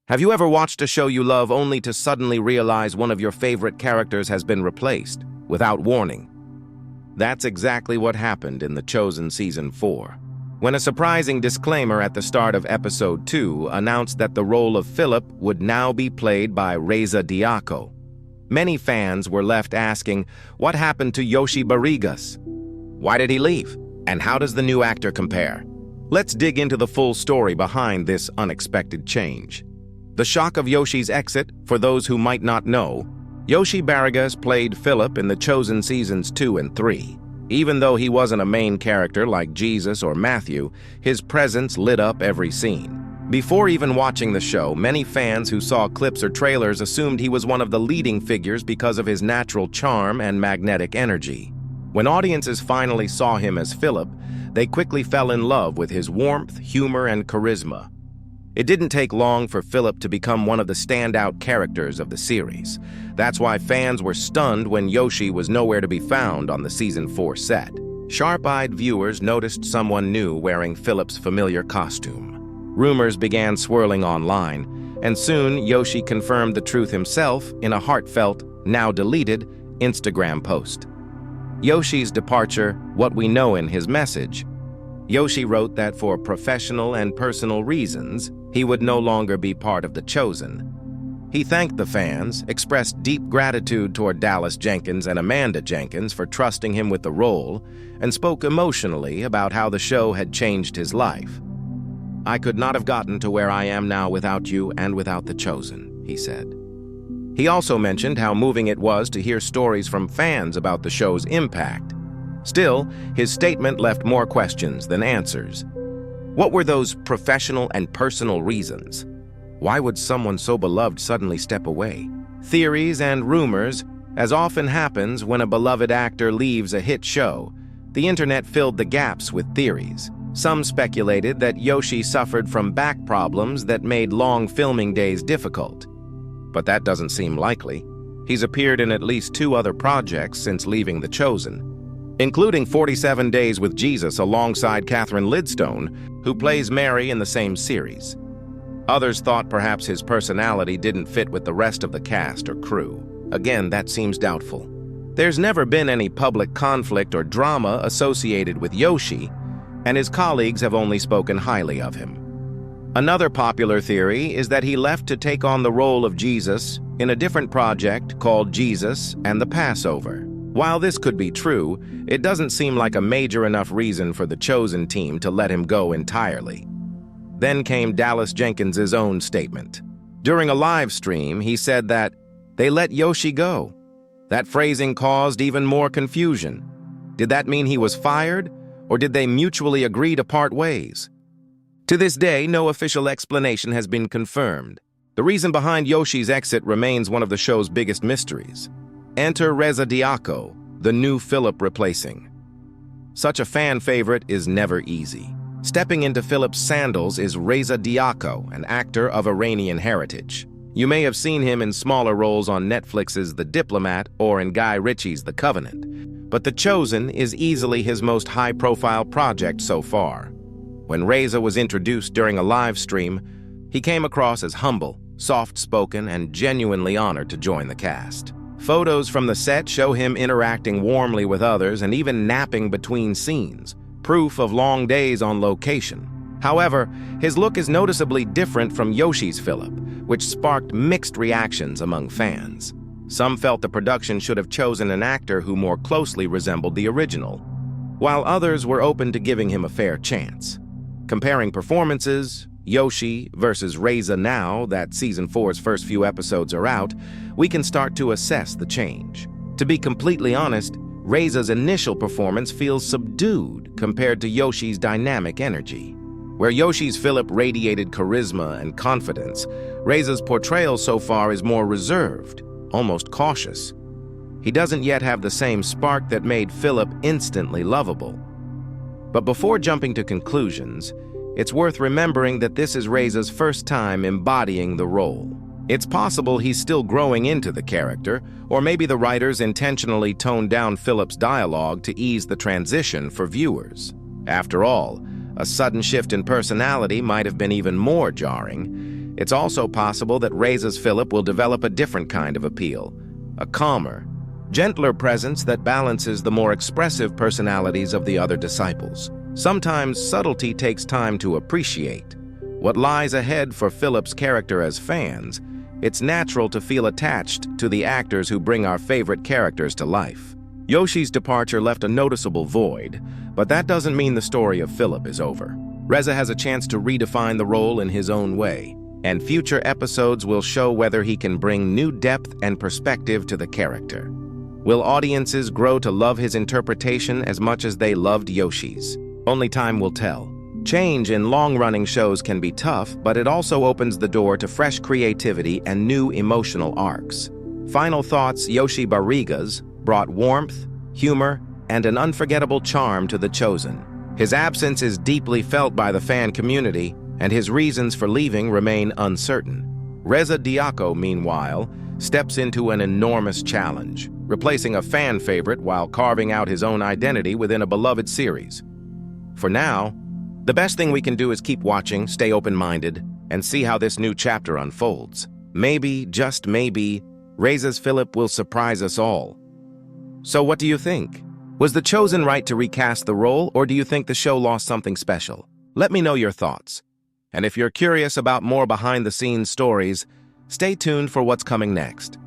Have you ever watched a show you love only to suddenly realize one of your favorite characters has been replaced, without warning? That's exactly what happened in The Chosen Season 4, when a surprising disclaimer at the start of Episode 2 announced that the role of Philip would now be played by Reza Diako. Many fans were left asking, what happened to Yoshi Barrigas? Why did he leave? And how does the new actor compare? Let's dig into the full story behind this unexpected change. The shock of Yoshi's exit, for those who might not know, Yoshi Barrigas played Philip in The Chosen Seasons 2 and 3. Even though he wasn't a main character like Jesus or Matthew, his presence lit up every scene. Before even watching the show, many fans who saw clips or trailers assumed he was one of the leading figures because of his natural charm and magnetic energy. When audiences finally saw him as Philip, they quickly fell in love with his warmth, humor, and charisma. It didn't take long for Philip to become one of the standout characters of the series. That's why fans were stunned when Yoshi was nowhere to be found on the Season 4 set. Sharp-eyed viewers noticed someone new wearing Philip's familiar costume. Rumors began swirling online, and soon Yoshi confirmed the truth himself in a heartfelt, now-deleted, Instagram post. Yoshi's departure, what we know in his message. Yoshi wrote that for professional and personal reasons, he would no longer be part of The Chosen. He thanked the fans, expressed deep gratitude toward Dallas Jenkins and Amanda Jenkins for trusting him with the role, and spoke emotionally about how the show had changed his life. "I could not have gotten to where I am now without you and without The Chosen," he said. He also mentioned how moving it was to hear stories from fans about the show's impact. Still, his statement left more questions than answers. What were those professional and personal reasons? Why would someone so beloved suddenly step away? Theories and rumors, as often happens when a beloved actor leaves a hit show, the internet filled the gaps with theories. Some speculated that Yoshi suffered from back problems that made long filming days difficult. But that doesn't seem likely. He's appeared in at least 2 other projects since leaving The Chosen, including 47 Days with Jesus alongside Catherine Lidstone, who plays Mary in the same series. Others thought perhaps his personality didn't fit with the rest of the cast or crew. Again, that seems doubtful. There's never been any public conflict or drama associated with Yoshi, and his colleagues have only spoken highly of him. Another popular theory is that he left to take on the role of Jesus in a different project called Jesus and the Passover. While this could be true, it doesn't seem like a major enough reason for the Chosen team to let him go entirely. Then came Dallas Jenkins' own statement. During a live stream, he said that they let Yoshi go. That phrasing caused even more confusion. Did that mean he was fired, or did they mutually agree to part ways? To this day, no official explanation has been confirmed. The reason behind Yoshi's exit remains one of the show's biggest mysteries. Enter Reza Diako, the new Philip replacing. Such a fan favorite is never easy. Stepping into Philip's sandals is Reza Diako, an actor of Iranian heritage. You may have seen him in smaller roles on Netflix's The Diplomat or in Guy Ritchie's The Covenant, but The Chosen is easily his most high-profile project so far. When Reza was introduced during a live stream, he came across as humble, soft-spoken, and genuinely honored to join the cast. Photos from the set show him interacting warmly with others and even napping between scenes, proof of long days on location. However, his look is noticeably different from Yoshi's Philip, which sparked mixed reactions among fans. Some felt the production should have chosen an actor who more closely resembled the original, while others were open to giving him a fair chance. Comparing performances, Yoshi versus Reza now that Season 4's first few episodes are out, we can start to assess the change. To be completely honest, Reza's initial performance feels subdued compared to Yoshi's dynamic energy. Where Yoshi's Philip radiated charisma and confidence, Reza's portrayal so far is more reserved, almost cautious. He doesn't yet have the same spark that made Philip instantly lovable. But before jumping to conclusions, it's worth remembering that this is Reza's first time embodying the role. It's possible he's still growing into the character, or maybe the writers intentionally toned down Philip's dialogue to ease the transition for viewers. After all, a sudden shift in personality might have been even more jarring, It's also possible that Reza's Philip will develop a different kind of appeal, a calmer, gentler presence that balances the more expressive personalities of the other disciples. Sometimes subtlety takes time to appreciate. What lies ahead for Philip's character as fans, it's natural to feel attached to the actors who bring our favorite characters to life. Yoshi's departure left a noticeable void, but that doesn't mean the story of Philip is over. Reza has a chance to redefine the role in his own way, and future episodes will show whether he can bring new depth and perspective to the character. Will audiences grow to love his interpretation as much as they loved Yoshi's? Only time will tell. Change in long-running shows can be tough, but it also opens the door to fresh creativity and new emotional arcs. Final thoughts: Yoshi Barrigas brought warmth, humor, and an unforgettable charm to The Chosen. His absence is deeply felt by the fan community, and his reasons for leaving remain uncertain. Reza Diako, meanwhile, steps into an enormous challenge, replacing a fan favorite while carving out his own identity within a beloved series. For now, the best thing we can do is keep watching, stay open-minded, and see how this new chapter unfolds. Maybe, just maybe, Reza's Philip will surprise us all. So what do you think? Was The Chosen right to recast the role, or do you think the show lost something special? Let me know your thoughts. And if you're curious about more behind-the-scenes stories, stay tuned for what's coming next.